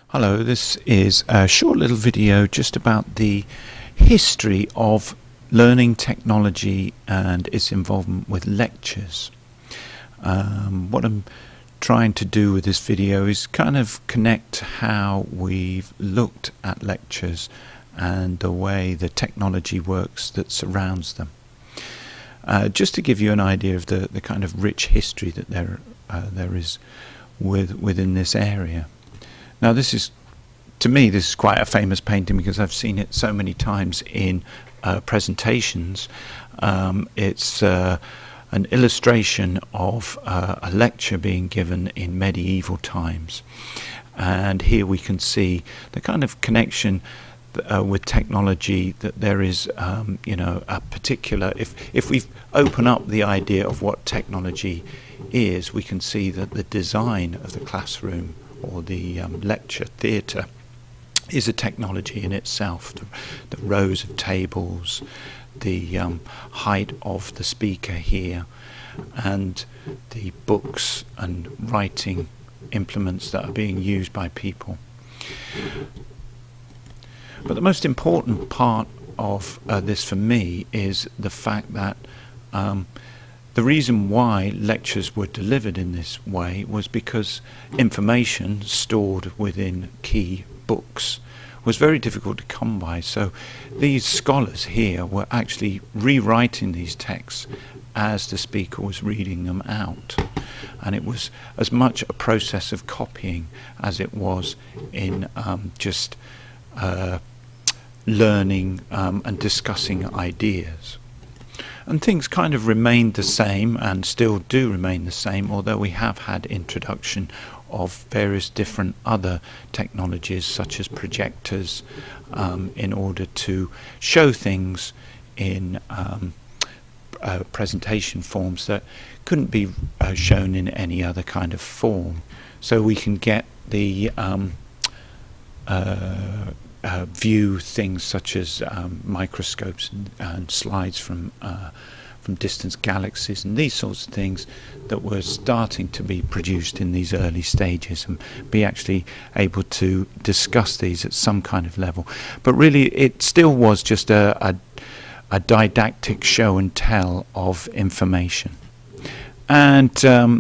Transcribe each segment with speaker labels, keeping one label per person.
Speaker 1: Hello, this is a short little video just about the history of learning technology and its involvement with lectures. What I'm trying to do with this video is kind of connect how we've looked at lectures and the way the technology works that surrounds them. Just to give you an idea of the kind of rich history that there is within this area. Now this is, to me, this is quite a famous painting because I've seen it so many times in presentations. It's an illustration of a lecture being given in medieval times, and here we can see the kind of connection with technology that there is, a particular, if we open up the idea of what technology is, we can see that the design of the classroom or the lecture theatre is a technology in itself. The rows of tables, the height of the speaker here, and the books and writing implements that are being used by people. But the most important part of this for me is the fact that the reason why lectures were delivered in this way was because information stored within key books was very difficult to come by. So these scholars here were actually rewriting these texts as the speaker was reading them out, and it was as much a process of copying as it was in just learning and discussing ideas. And things kind of remained the same and still do remain the same, although we have had introduction of various different other technologies such as projectors in order to show things in presentation forms that couldn't be shown in any other kind of form. So we can get the view things such as microscopes and slides from distant galaxies and these sorts of things that were starting to be produced in these early stages, and be actually able to discuss these at some kind of level. But really it still was just a didactic show and tell of information. And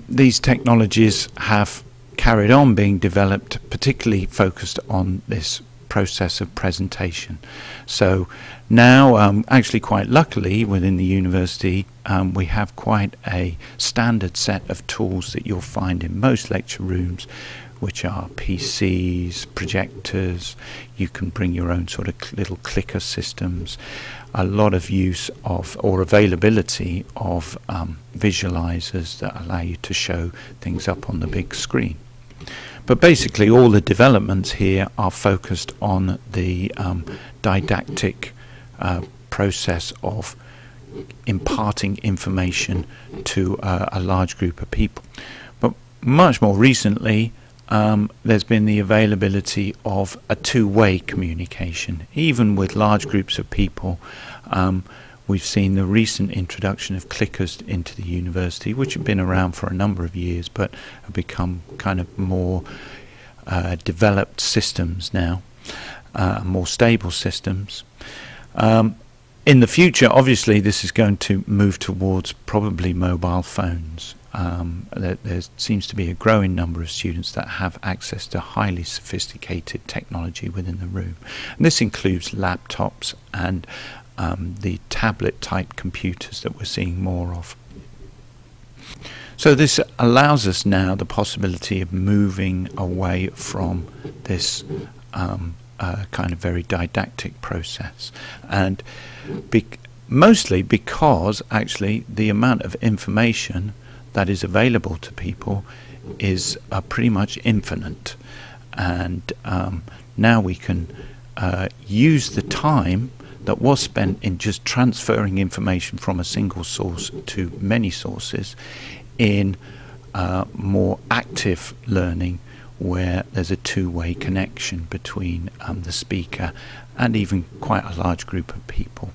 Speaker 1: these technologies have carried on being developed, particularly focused on this process of presentation. So now, actually quite luckily within the university, we have quite a standard set of tools that you'll find in most lecture rooms, which are PCs, projectors. You can bring your own sort of little clicker systems, a lot of use of or availability of visualizers that allow you to show things up on the big screen. But basically all the developments here are focused on the didactic process of imparting information to a large group of people. But much more recently there's been the availability of a two-way communication. Even with large groups of people, we've seen the recent introduction of clickers into the university, which have been around for a number of years but have become kind of more developed systems now, more stable systems. In the future, obviously, this is going to move towards probably mobile phones. There seems to be a growing number of students that have access to highly sophisticated technology within the room. And this includes laptops and the tablet type computers that we're seeing more of. So this allows us now the possibility of moving away from this kind of very didactic process, and mostly because actually the amount of information that is available to people is pretty much infinite, and now we can use the time that was spent in just transferring information from a single source to many sources in more active learning, where there's a two-way connection between the speaker and even quite a large group of people.